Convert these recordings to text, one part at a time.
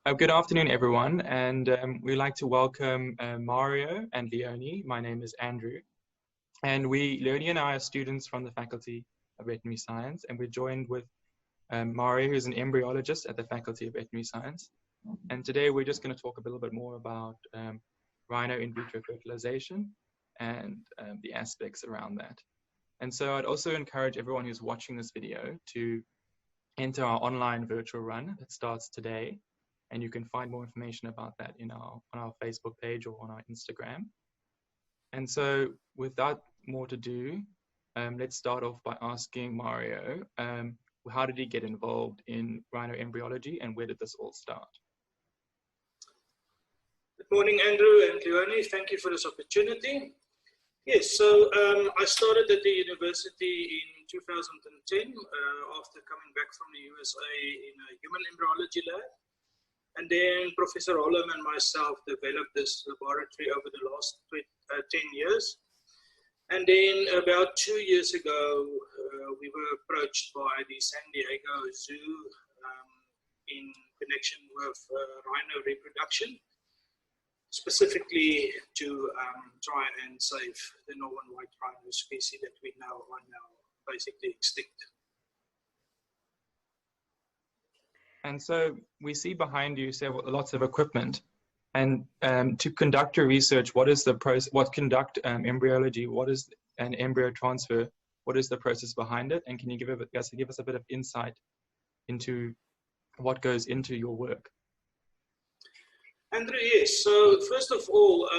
Good afternoon, everyone, and we'd like to welcome Mario and Leoni. My name is Andrew, and Leoni and I are students from the Faculty of Veterinary Science, and we're joined with Mario, who's an embryologist at the Faculty of Veterinary Science. And today we're just going to talk a little bit more about rhino in vitro fertilization and the aspects around that. And so I'd also encourage everyone who's watching this video to enter our online virtual run that starts today. And you can find more information about that on our Facebook page or on our Instagram. And so without more to do, let's start off by asking Mario, how did he get involved in rhino embryology and where did this all start? Good morning, Andrew and Leoni. Thank you for this opportunity. Yes, so I started at the university in 2010 after coming back from the USA in a human embryology lab. And then Professor Holm and myself developed this laboratory over the last 10 years. And then about 2 years ago, we were approached by the San Diego Zoo in connection with rhino reproduction, specifically to try and save the northern white rhino species that we know are now basically extinct. And so we see behind you lots of equipment. And to conduct your research, what is the process? What conduct embryology? What is an embryo transfer? What is the process behind it? And can you give us a bit of insight into what goes into your work? Andrew, yes. So first of all,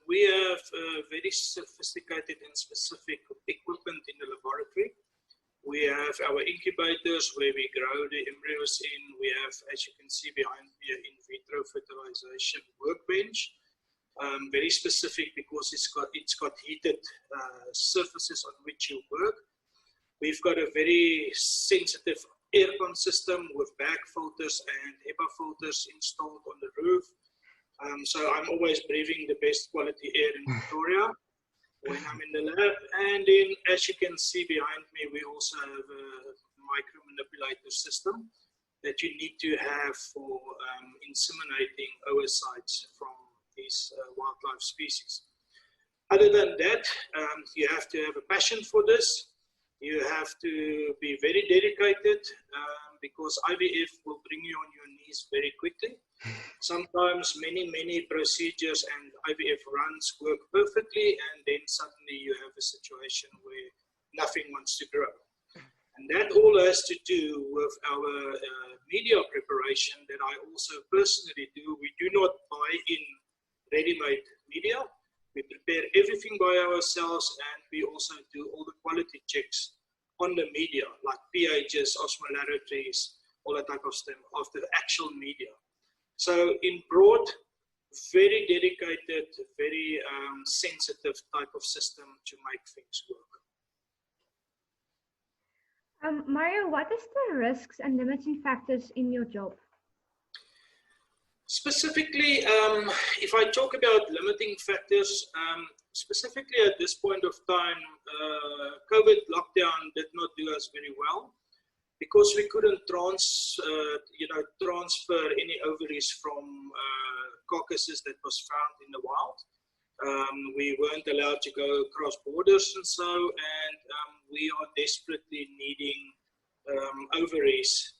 we have very sophisticated and specific equipment in the laboratory. We have our incubators where we grow the embryos in. We have, as you can see behind me, an in vitro fertilization workbench. Very specific because it's got heated surfaces on which you work. We've got a very sensitive aircon system with bag filters and HEPA filters installed on the roof. So I'm always breathing the best quality air in Victoria when I'm in the lab. And then, as you can see behind me, we also have a micro-manipulator system that you need to have for inseminating oocytes from these wildlife species. Other than that, you have to have a passion for this. You have to be very dedicated because IVF will bring you on your knees very quickly. Sometimes many procedures and IVF runs work perfectly, and then suddenly you have a situation where nothing wants to grow. And that all has to do with our media preparation that I also personally do. We do not buy in ready-made media. We prepare everything by ourselves, and we also do all the quality checks on the media, like pHs, osmolarities, all that type of stuff of the actual media. So in broad, very dedicated, very sensitive type of system to make things work. Mario, what is the risks and limiting factors in your job? Specifically, if I talk about limiting factors, specifically at this point of time, COVID lockdown did not do us very well. Because we couldn't transfer any ovaries from carcasses that was found in the wild. We weren't allowed to go across borders and so, and we are desperately needing ovaries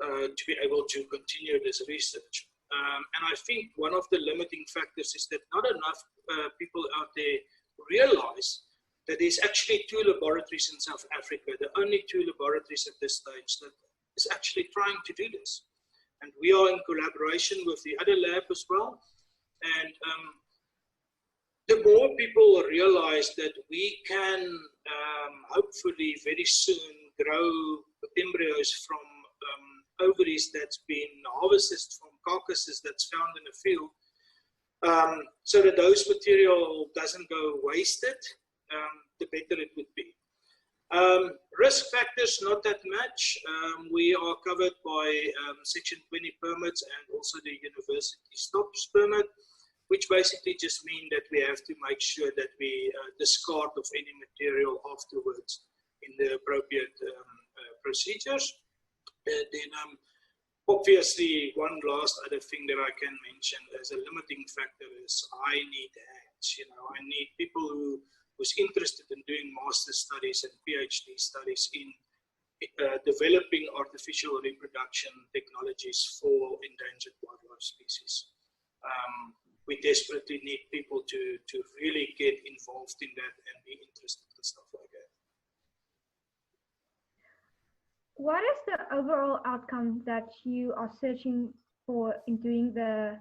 to be able to continue this research. And I think one of the limiting factors is that not enough people out there realize that there's actually 2 laboratories in South Africa, the only 2 laboratories at this stage that is actually trying to do this. And we are in collaboration with the other lab as well. And the more people realize that we can hopefully very soon grow embryos from ovaries that's been harvested from carcasses that's found in the field, so that those material doesn't go wasted, the better it would be. Risk factors, not that much. We are covered by Section 20 permits and also the university stops permit, which basically just mean that we have to make sure that we discard of any material afterwards in the appropriate procedures. Then Obviously, one last other thing that I can mention as a limiting factor is I need hands. I need people who's interested in doing master studies and PhD studies in developing artificial reproduction technologies for endangered wildlife species. We desperately need people to really get involved in that and be interested in stuff like that. What is the overall outcome that you are searching for in doing the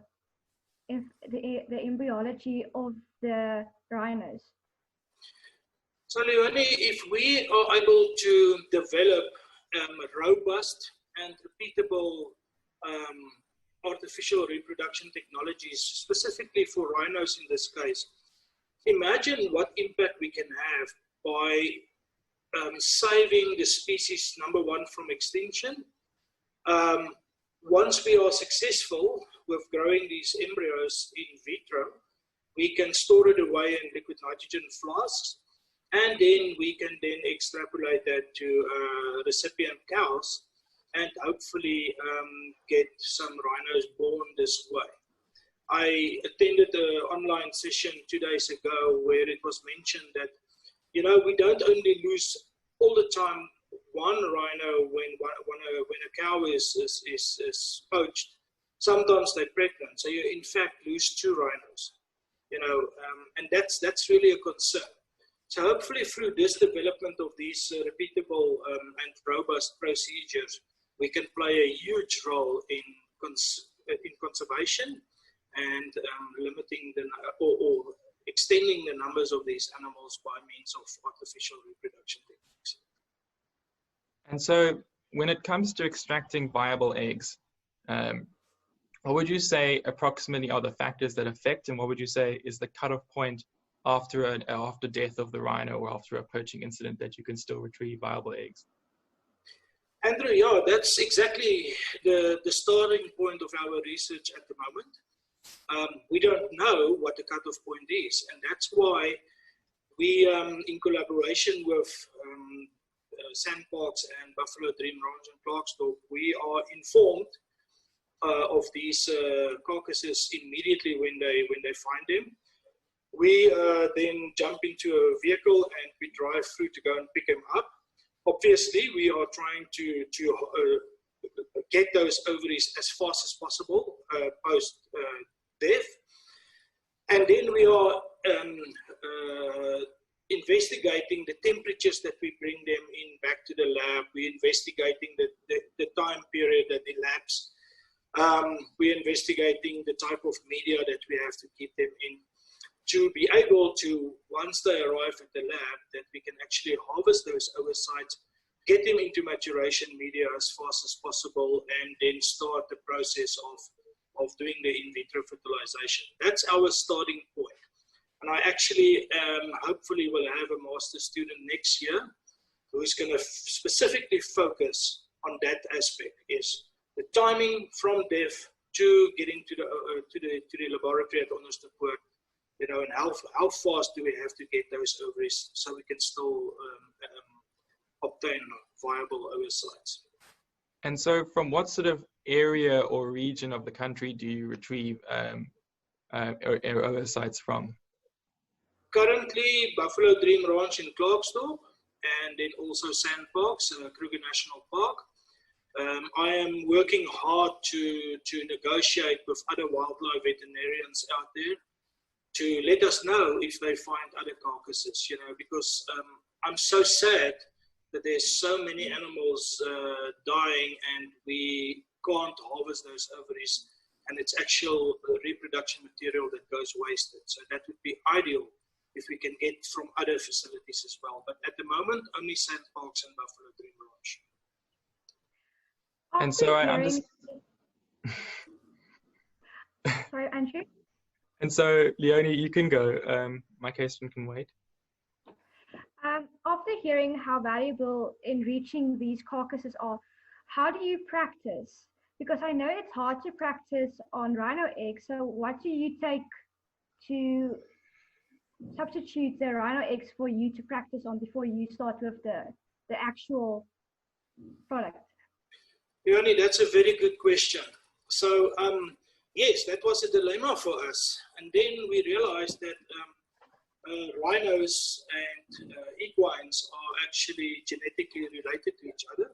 embryology of the rhinos? So Leonie, if we are able to develop robust and repeatable artificial reproduction technologies, specifically for rhinos in this case, imagine what impact we can have by saving the species, number one, from extinction. Once we are successful with growing these embryos in vitro, we can store it away in liquid nitrogen flasks, and then we can then extrapolate that to recipient cows and hopefully get some rhinos born this way. I attended an online session 2 days ago where it was mentioned that, we don't only lose all the time one rhino when a cow is poached. Sometimes they're pregnant, so you in fact lose 2 rhinos. And that's really a concern. So hopefully through this development of these repeatable and robust procedures, we can play a huge role in conservation and limiting or extending the numbers of these animals by means of artificial reproduction techniques. And so when it comes to extracting viable eggs, what would you say approximately are the factors that affect, and what would you say is the cutoff point after death of the rhino or after a poaching incident that you can still retrieve viable eggs? Andrew, yeah, that's exactly the starting point of our research at the moment. We don't know what the cutoff point is, and that's why we, in collaboration with Sandparks and Buffalo Dream Ranch and Clarksdorp, we are informed of these carcasses immediately when they find them. We then jump into a vehicle and we drive through to go and pick them up. Obviously, we are trying to get those ovaries as fast as possible post death, and then we are investigating the temperatures that we bring them in back to the lab. We're investigating the time period that elapsed. We're investigating the type of media that we have to keep them in, to be able to, once they arrive at the lab, that we can actually harvest those oocytes, get them into maturation media as fast as possible, and then start the process of doing the in vitro fertilization. That's our starting point. And I actually hopefully will have a master student next year who's going to specifically focus on that aspect, is the timing from death to getting to the laboratory at Onderstepoort, and how fast do we have to get those ovaries so we can still obtain viable oocytes. And so from what sort of area or region of the country do you retrieve oocytes from? Currently, Buffalo Dream Ranch in Clarksdorp, and then also Sandparks, Kruger National Park. I am working hard to negotiate with other wildlife veterinarians out there to let us know if they find other carcasses, because I'm so sad that there's so many animals dying and we can't harvest those ovaries, and it's actual reproduction material that goes wasted. So that would be ideal if we can get from other facilities as well. But at the moment, only Sandparks and Buffalo Dream Ranch. And so I understand. Sorry, Andrew? And so, Leonie, you can go. My question can wait. After hearing how valuable enriching these carcasses are, how do you practice? Because I know it's hard to practice on rhino eggs. So what do you take to substitute the rhino eggs for you to practice on before you start with the actual product? Leonie, that's a very good question. So, yes, that was a dilemma for us. And then we realized that rhinos and equines are actually genetically related to each other.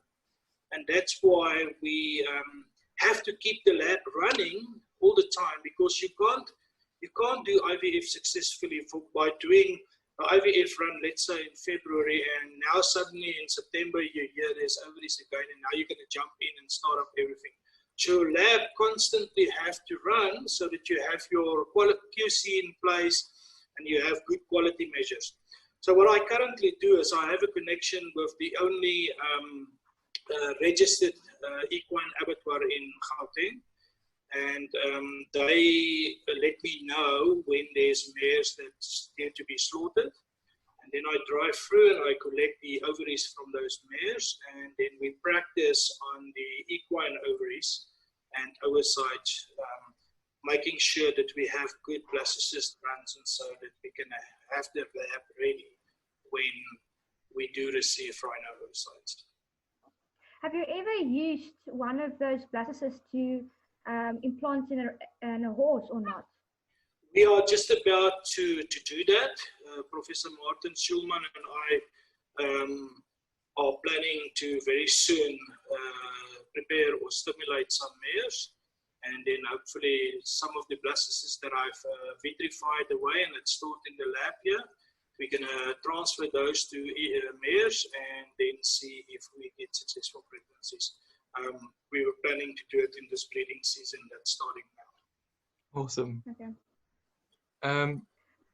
And that's why we have to keep the lab running all the time, because you can't do IVF successfully by doing an IVF run, let's say in February, and now suddenly in September you hear there's ovaries again, and now you're going to jump in and start up everything. So your lab constantly have to run so that you have your QC in place and you have good quality measures. So what I currently do is I have a connection with the only registered equine abattoir in Gauteng, and they let me know when there's mares that's due to be slaughtered, and then I drive through and I collect the ovaries from those mares, and then we practice on the equine ovaries and oocytes, making sure that we have good blastocyst runs, and so that we can have the lab ready when we do receive rhino oocytes. Have you ever used one of those blastocysts to implant in a horse or not? We are just about to do that. Professor Martin Schulman and I are planning to very soon prepare or stimulate some mares, and then hopefully some of the blastocysts that I've vitrified away and it's stored in the lab here, we're going to transfer those to mares and then see if we get successful pregnancies. We were planning to do it in this breeding season that's starting now. Awesome. Okay.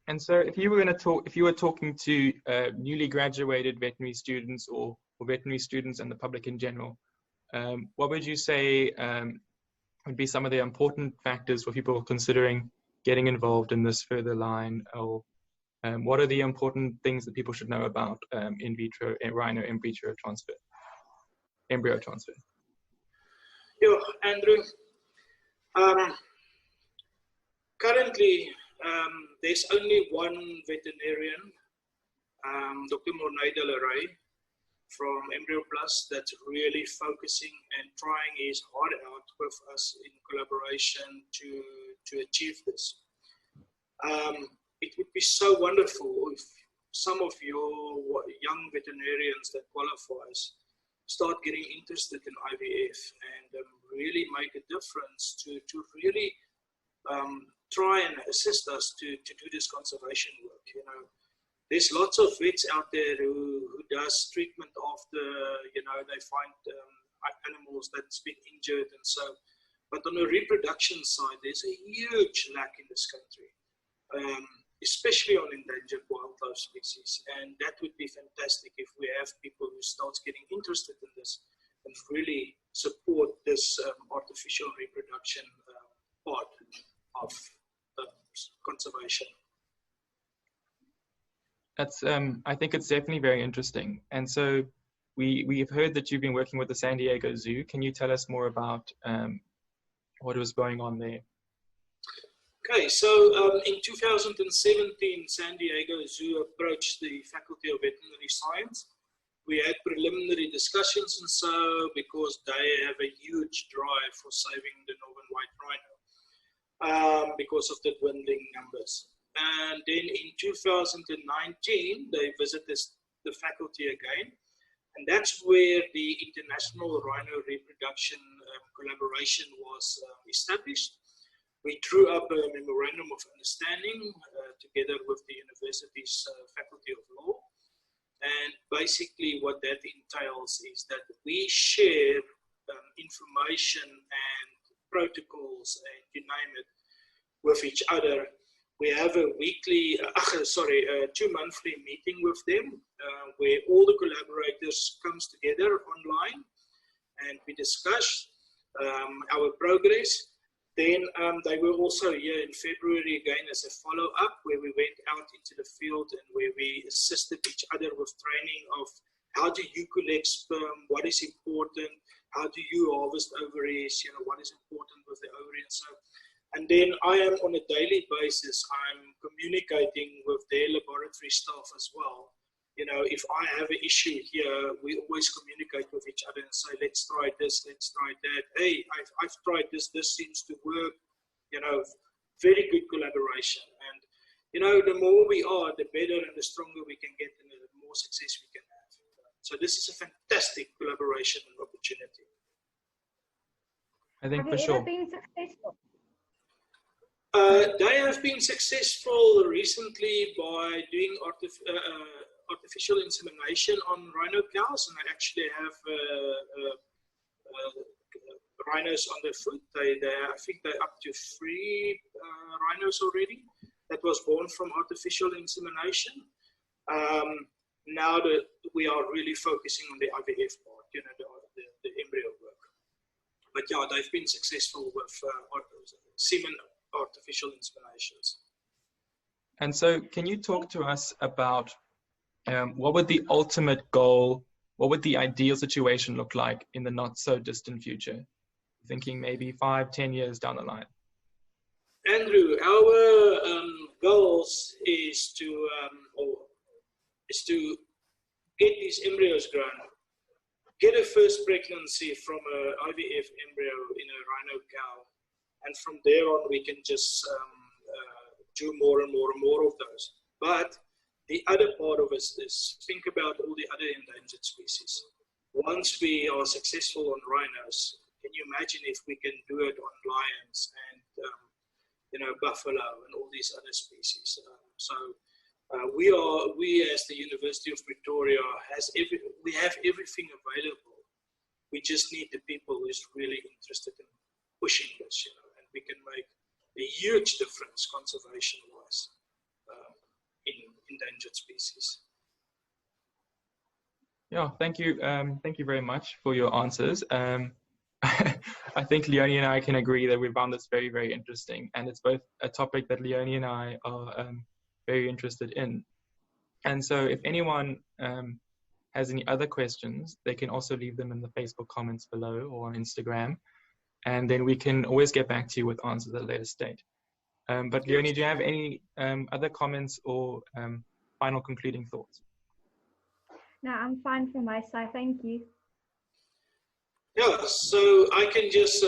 And so if you were talking to newly graduated veterinary students or veterinary students and the public in general, what would you say would be some of the important factors for people considering getting involved in this further line? Or what are the important things that people should know about in vitro rhino embryo transfer? Yeah, Andrew. Currently, there's only one veterinarian, Dr. Mornay Delaray from Embryo Plus, that's really focusing and trying his heart out with us in collaboration to achieve this. It would be so wonderful if some of your young veterinarians that qualifies start getting interested in IVF and really make a difference to really try and assist us to do this conservation work. You know, there's lots of vets out there who does treatment after, you know, they find animals that's been injured and so. But on the reproduction side, there's a huge lack in this country, especially on endangered wildlife species. And that would be fantastic if we have people who start getting interested in this and really support this artificial reproduction part of conservation. That's I think it's definitely very interesting. And so we've heard that you've been working with the San Diego Zoo. Can you tell us more about what was going on there? Okay, so in 2017, San Diego Zoo approached the Faculty of Veterinary Science. We had preliminary discussions and so, because they have a huge drive for saving the northern white rhino because of the dwindling numbers. And then in 2019, they visited the faculty again. And that's where the International Rhino Reproduction Collaboration was established. We drew up a memorandum of understanding together with the university's faculty of law. And basically what that entails is that we share information and protocols and you name it with each other. We have a weekly, two monthly meeting with them where all the collaborators comes together online and we discuss our progress. Then they were also here in February again as a follow-up where we went out into the field and where we assisted each other with training of how do you collect sperm, what is important, how do you harvest ovaries, you know, what is important with the ovary and so. And then I am on a daily basis, I'm communicating with their laboratory staff as well, you know, if I have an issue here, we always communicate with each other and say, let's try this, let's try that. Hey, I've tried this, this seems to work. You know, very good collaboration. And, you know, the more we are, the better and the stronger we can get and the more success we can have. So this is a fantastic collaboration and opportunity. I think for Have you sure. ever been successful? They have been successful recently by doing artificial insemination on rhino cows, and I actually have rhinos on their foot. I think they're up to 3 rhinos already that was born from artificial insemination. Now that we are really focusing on the IVF part, you know, the embryo work. But yeah, they've been successful with semen artificial inseminations. And so can you talk to us about what would the ultimate goal, what would the ideal situation look like in the not so distant future? Thinking maybe 5-10 years down the line. Andrew, our goals is to get these embryos grown, get a first pregnancy from an IVF embryo in a rhino cow, and from there on we can just do more and more and more of those. But the other part of us is think about all the other endangered species. Once we are successful on rhinos, can you imagine if we can do it on lions and you know, buffalo and all these other species? We as the University of Pretoria we have everything available. We just need the people who's really interested in pushing this, you know, and we can make a huge difference conservation-wise in endangered species. Yeah, thank you. Thank you very much for your answers. I think Leonie and I can agree that we found this very, very interesting, and it's both a topic that Leonie and I are very interested in. And so if anyone has any other questions, they can also leave them in the Facebook comments below or on Instagram, and then we can always get back to you with answers at a later stage. But Leonie, do you have any other comments or final concluding thoughts? No, I'm fine from my side. Thank you. Yeah, so I can just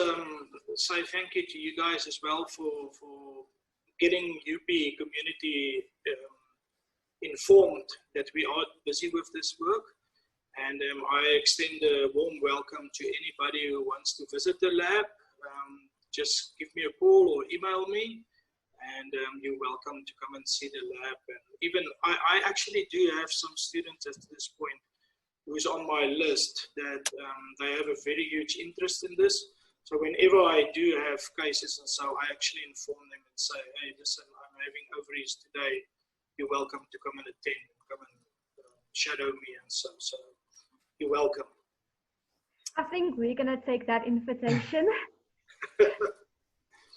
say thank you to you guys as well for getting UP community informed that we are busy with this work. And I extend a warm welcome to anybody who wants to visit the lab. Just give me a call or email me, and you're welcome to come and see the lab. And even I actually do have some students at this point who's on my list that they have a very huge interest in this. So whenever I do have cases and so, I actually inform them and say, hey, listen, I'm having ovaries today. You're welcome to come and attend, come and shadow me and so you're welcome. I think we're going to take that invitation.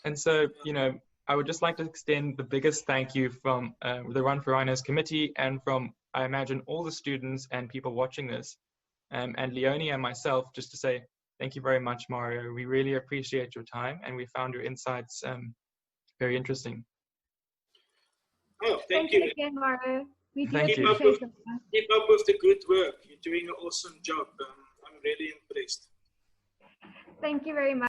And so, you know, I would just like to extend the biggest thank you from the Run for Rhinos committee and from, I imagine, all the students and people watching this, and Leonie and myself, just to say thank you very much, Mario. We really appreciate your time, and we found your insights very interesting. Oh, thank you again, Mario. We do Thank you. appreciate it. Keep up with the good work. You're doing an awesome job. I'm really impressed. Thank you very much.